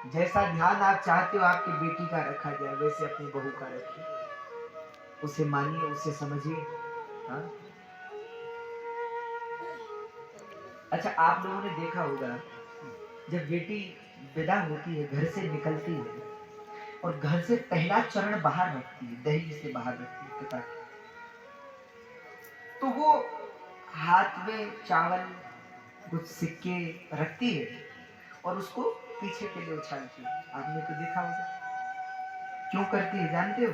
जैसा ध्यान आप चाहते हो आपकी बेटी का रखा जाए, वैसे अपनी बहू का रखिए, उसे मानिए, उसे समझिए। हाँ, अच्छा आप लोगों ने देखा होगा जब बेटी विदा होती है, घर से निकलती है और घर से पहला चरण बाहर रखती है, दहलीज से बाहर रखती है पिता की, तो वो हाथ में चावल कुछ सिक्के रखती है और उसको पीछे के लिए उछालती है। आपने तो देखा होगा। क्यों करती है जानते हो?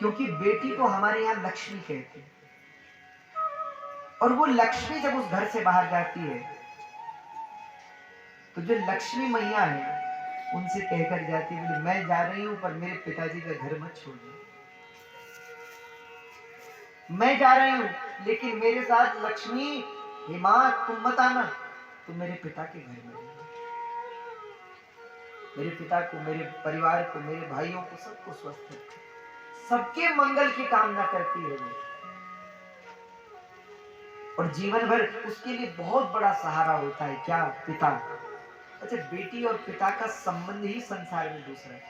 क्योंकि बेटी को हमारे यहाँ लक्ष्मी कहते हैं, और वो लक्ष्मी जब उस घर से बाहर जाती है तो जो लक्ष्मी मैया है उनसे कहकर जाती है, मैं जा रही हूं पर मेरे पिताजी का घर मत छोड़ना। मैं जा रही हूं लेकिन मेरे साथ लक्ष्मी, हे मां तुम मत आना, तुम मेरे पिता के घर में रहना। मेरे पिता को, मेरे परिवार को, मेरे भाइयों को, सबको स्वस्थ रखो, सबके मंगल की कामना करती है वो, और जीवन भर उसके लिए बहुत बड़ा सहारा होता है क्या? पिता। अच्छा, बेटी और पिता का संबंध ही संसार में दूसरा है,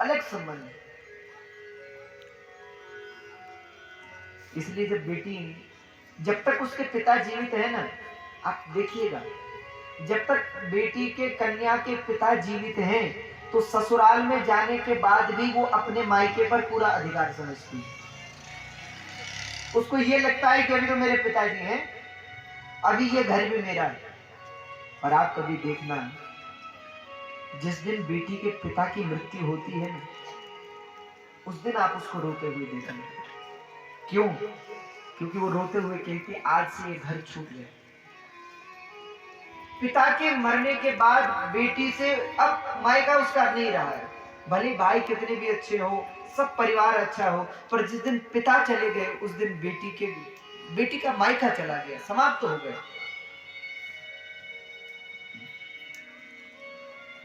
अलग संबंध है। इसलिए जब बेटी, जब तक उसके पिता जीवित है ना, आप देखिएगा, जब तक बेटी के, कन्या के पिता जीवित हैं तो ससुराल में जाने के बाद भी वो अपने मायके पर पूरा अधिकार समझती है। उसको ये लगता है कि अभी तो मेरे पिताजी हैं, अभी ये घर भी मेरा है। और आप कभी देखना, जिस दिन बेटी के पिता की मृत्यु होती है ना, उस दिन आप उसको रोते हुए देखना। क्यों? क्योंकि वो रोते हुए कहती, आज से ये घर छूट गया। पिता के मरने के बाद बेटी से अब मायका उसका नहीं रहा है, भले भाई कितने भी अच्छे हो, सब परिवार अच्छा हो, पर जिस दिन पिता चले गए उस दिन बेटी का मायका चला गया, समाप्त तो हो गया।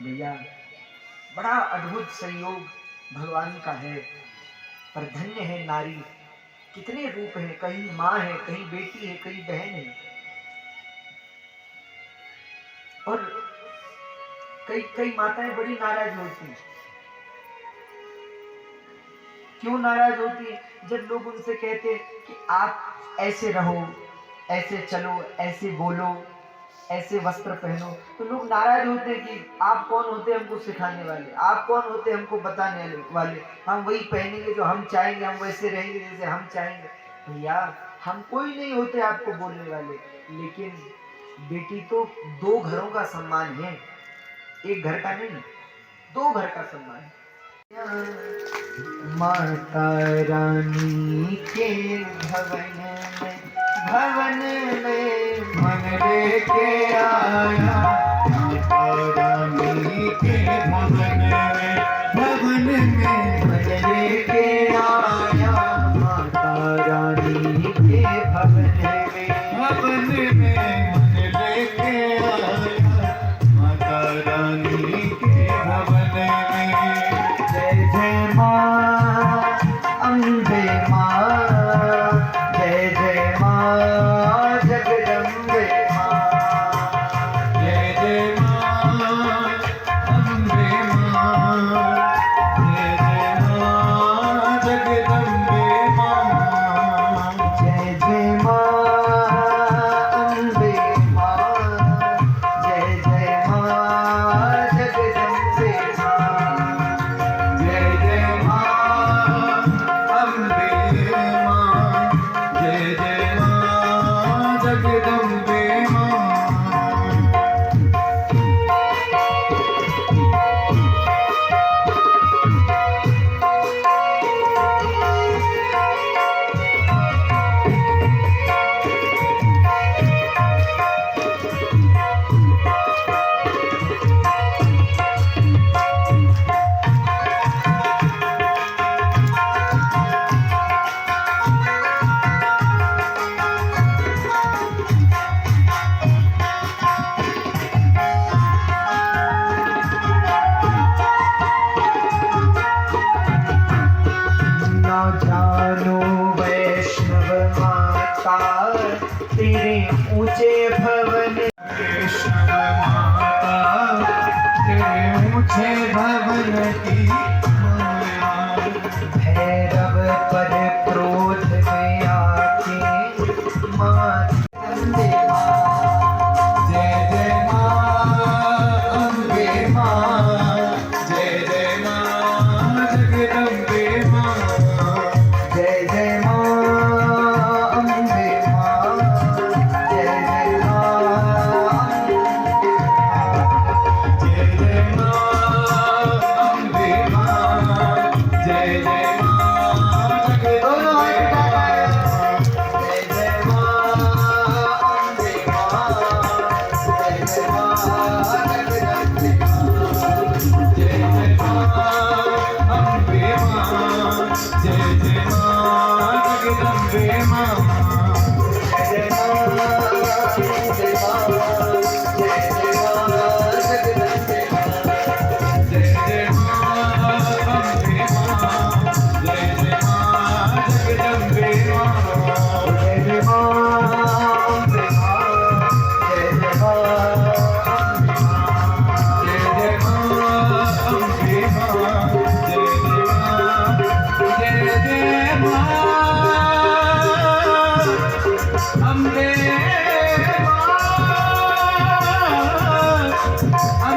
भैया, बड़ा अद्भुत संयोग भगवान का है, पर धन्य है नारी। कितने रूप हैं, कहीं माँ है, कहीं बेटी है, कहीं बहन है, और कई कई माताएं बड़ी नाराज होती हैं। क्यों नाराज होती है? जब लोग उनसे कहते कि आप ऐसे रहो, ऐसे चलो, ऐसे बोलो, ऐसे वस्त्र पहनो, तो लोग नाराज होते हैं कि आप कौन होते हैं हमको सिखाने वाले, आप कौन होते हैं हमको बताने वाले, हम वही पहनेंगे जो हम चाहेंगे, हम वैसे रहेंगे जैसे हम चाहेंगे। भैया, हम कोई नहीं होते आपको बोलने वाले, लेकिन बेटी तो दो घरों का सम्मान है, एक घर का नहीं, दो घर का सम्मान है। माता रानी के भवन में मन लेके आया, माता रानी के भवन में मन लेके आया, माता रानी के भवन में मन लेके आया, माता रानी के भवन में। जय जय माँ अम्बे माँ, जय जय माँ जगदम्बे माँ, जगदम्बे जय जय मां अम्बे मां जय जय मां जगदम्बे मां जय जय मां जय जय मां जगदम्बे जय जय मां अम्बे मां जय जय मां जगदम्बे मां जय जय मां अम्बे मां जय जय मां जय जय मां अम्बे मां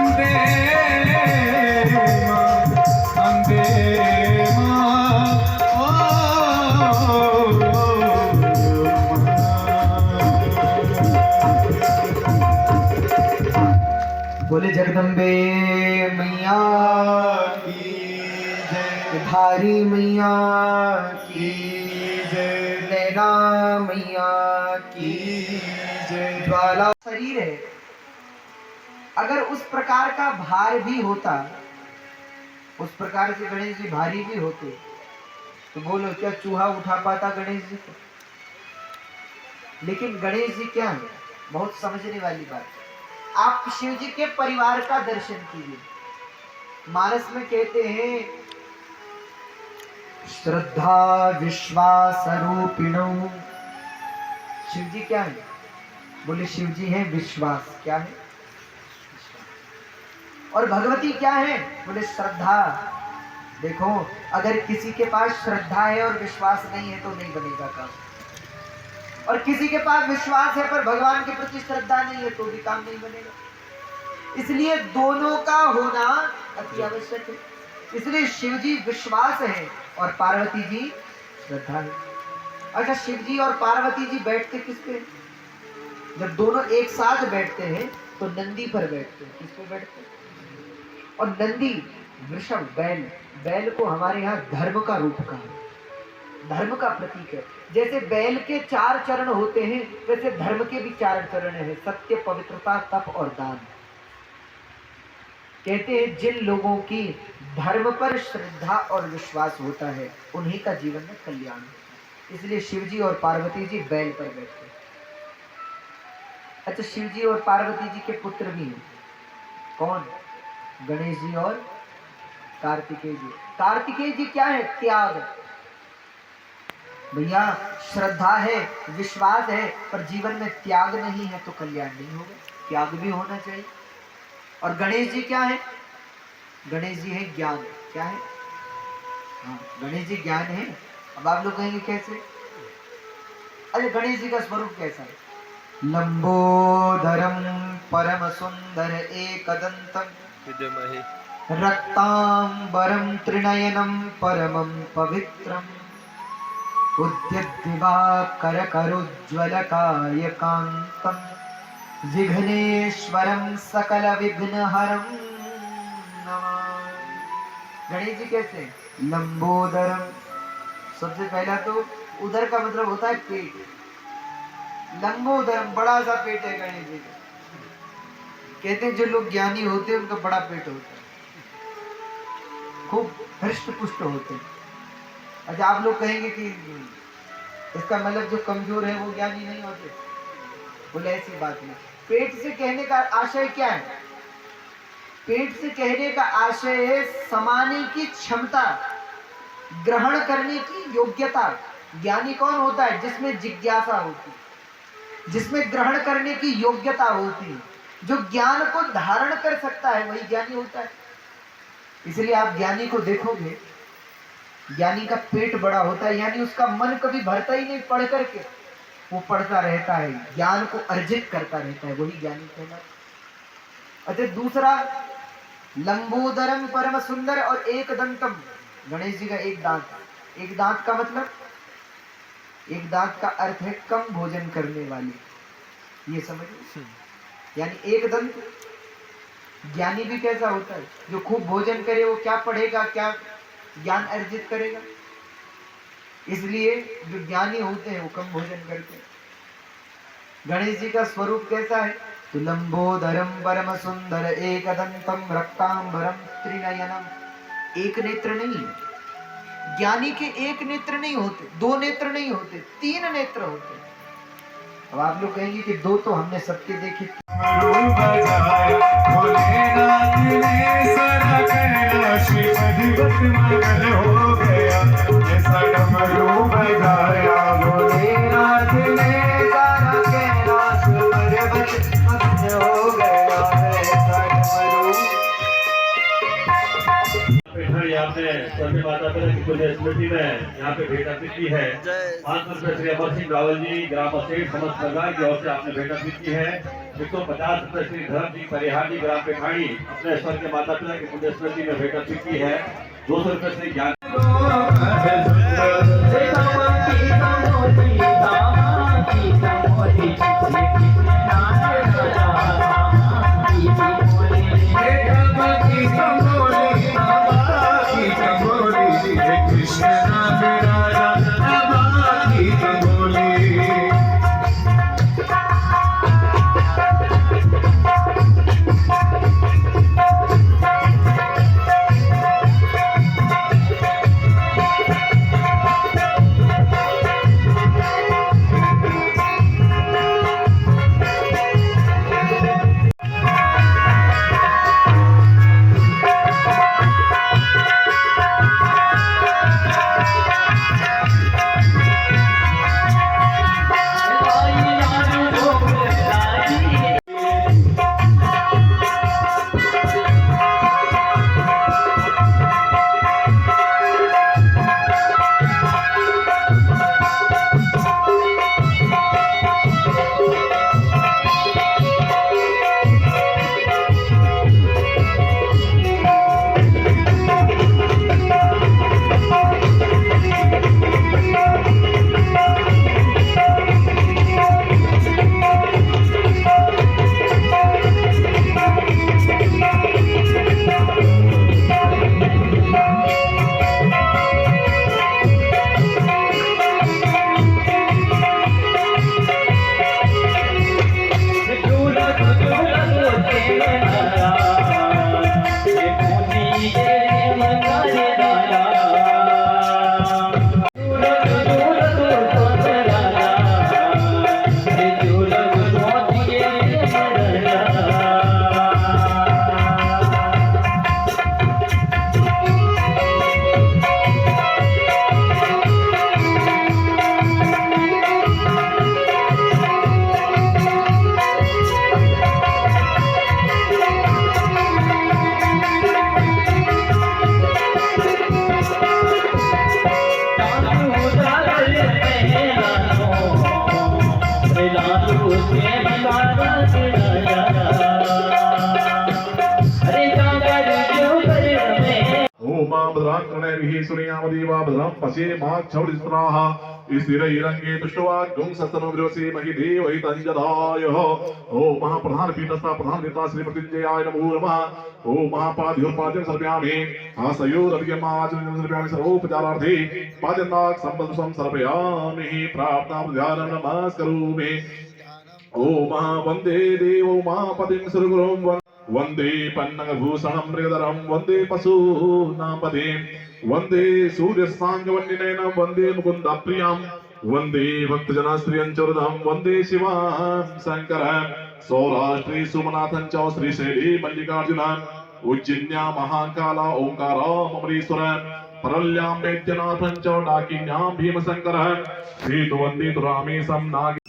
जय जय मां अम्बे मां बोले जगदम्बे मैया की जय धारी मैया की जय नैना मैया की की जय ज्वाला शरीर है। अगर उस प्रकार का भार भी होता, उस प्रकार से गणेश जी भारी भी होते, तो बोलो क्या चूहा उठा पाता गणेश जी को? लेकिन गणेश जी क्या है, बहुत समझने वाली बात। आप शिव जी के परिवार का दर्शन कीजिए। मानस में कहते हैं श्रद्धा विश्वास रूपिणो। शिव जी क्या है? बोले शिव जी हैं विश्वास। क्या है? और भगवती क्या है? बोले श्रद्धा। देखो, अगर किसी के पास श्रद्धा है और विश्वास नहीं है तो नहीं बनेगा काम, और किसी के पास विश्वास है पर भगवान के प्रति श्रद्धा नहीं है तो भी काम नहीं बनेगा। इसलिए दोनों का होना अति आवश्यक है। इसलिए शिव जी विश्वास है और पार्वती जी श्रद्धा है। अच्छा, शिव जी और पार्वती जी बैठते किस पे? जब दोनों एक साथ बैठते हैं तो नंदी पर बैठते हैं। किस पे बैठते हैं? और नंदी वृषभ बैल, बैल को हमारे यहाँ धर्म का रूप कहा है, धर्म का प्रतीक है। जैसे बैल के 4 चरण होते हैं वैसे धर्म के भी 4 चरण हैं, सत्य, पवित्रता, तप और दान। कहते हैं जिन लोगों की धर्म पर श्रद्धा और विश्वास होता है उन्हीं का जीवन में कल्याण होता है। इसलिए शिव जी और पार्वती जी बैल पर बैठते हैं। अच्छा, शिव जी और पार्वती जी के पुत्र भी हैं। कौन? गणेश जी और कार्तिकेय जी। कार्तिकेय जी क्या है? त्याग। भैया, श्रद्धा है, विश्वास है, पर जीवन में त्याग नहीं है तो कल्याण नहीं होगा। त्याग भी होना चाहिए। और गणेश जी क्या है? गणेश जी है ज्ञान। क्या है? हाँ, गणेश जी ज्ञान है। अब आप लोग कहेंगे कैसे? अरे गणेश जी का स्वरूप कैसा है? लंबोदरम परम सुंदर एकदंतम रक्तांबरम त्रिनयनम परमं पवित्रम उद्यद्दिवाकर करोज्ज्वलकाय कांतम विघ्नेश्वरम सकल विघ्नहरम नमामि। गणेश जी कैसे? लंबोदरम। सबसे पहला तो उदर का मतलब होता है पेट। लंबोदरम, बड़ा सा पेट है गणेश जी का। कहते हैं जो लोग ज्ञानी होते हैं उनका बड़ा पेट होता है, खूब हृष्ट पुष्ट होते हैं। अच्छा, आप लोग कहेंगे कि इसका मतलब जो कमजोर है वो ज्ञानी नहीं होते। बोले ऐसी बात नहीं। पेट से कहने का आशय क्या है? पेट से कहने का आशय है समाने की क्षमता, ग्रहण करने की योग्यता। ज्ञानी कौन होता है? जिसमें जिज्ञासा होती है, जिसमें ग्रहण करने की योग्यता होती है, जो ज्ञान को धारण कर सकता है वही ज्ञानी होता है। इसलिए आप ज्ञानी को देखोगे, ज्ञानी का पेट बड़ा होता है, यानी उसका मन कभी भरता ही नहीं पढ़ करके, वो पढ़ता रहता है, ज्ञान को अर्जित करता रहता है, वही ज्ञानी कहलाता है। अच्छा, दूसरा लंबोदरम परम सुंदर और एक दंतम। गणेश जी का एक दांत। एक दांत का मतलब, एक दांत का अर्थ है कम भोजन करने वाले, ये समझिए। यानी एक दंत। ज्ञानी भी कैसा होता है? जो खूब भोजन करे वो क्या पढ़ेगा, क्या ज्ञान अर्जित करेगा। इसलिए जो ज्ञानी होते हैं वो कम भोजन करते हैं। गणेश जी का स्वरूप कैसा है? तुलंबोदरम परम सुंदर एकदंतम रक्तांबरम त्रिनयनम। एक नेत्र नहीं, ज्ञानी के एक नेत्र नहीं होते, दो नेत्र नहीं होते, तीन नेत्र होते। अब आप लोग कहेंगे कि दो तो हमने सबके देखे। डमरू बजाया भोलेनाथ ने, सारा कैलाश अधिपत मंगल हो गया। ऐसा डमरू बजाया भोलेनाथ ने, सारा कैलाश पर्वत मग्न हो गया है। ऐसा डमरू। पेठानी आपने स्वर्गीय माता पिता की पुण्य स्मृति में यहाँ पे भेंट अर्पित की है। आत्मश्री श्री अमर सिंह रावल जी ग्राम असेठ समस्त परिवार की ओर से आपने भेंट अर्पित की है। 150 रुपये श्री धर्म जी परिहार जी ग्राम पेठानी अपने स्वर्गीय माता पिता की पुण्य स्मृति में भेंट अर्पित की है। 200 रुपये श्री ज्ञान भद्रं पश्ये माक्षौरिस्त्राः स्थिरैरङ्गे तुष्टवा गुंसस्तनोविरोसे महिदेवै तञ्जदाय ॐ महाप्रधान पीठस्थ प्रधान नेता श्री मृत्युंजयाय नमो नमः ॐ महापाद्योपाद्यं सर्पयामि आसयोरर्घ्यमाचरणं सर्पयामि सर्वोपचारार्थे पाद्यन्ताक् सम्पदं सर्पयामि प्रार्थना ध्यानं नमस्करोमि ॐ वन्दे देवो महापतिं सुरगुरुं वन्दे पन्नगभूषणं मृगधरं वन्दे पशूनां पतिं वन्दे सूर्यसाङ्गवन्निनयनं वन्दे मुकुन्दप्रियं वन्दे भक्तजनस्त्रियं चोरदं वन्दे शिवां शङ्करं सौराष्ट्रे सोमनाथं च श्रीशैले मल्लिकार्जुनं उज्जयिन्यां महाकाला ओङ्कारम् अमरेश्वरं परल्यां वैद्यनाथं च डाकिन्यां भीमशङ्करं श्रीतुवन्दितु रामेशं नागे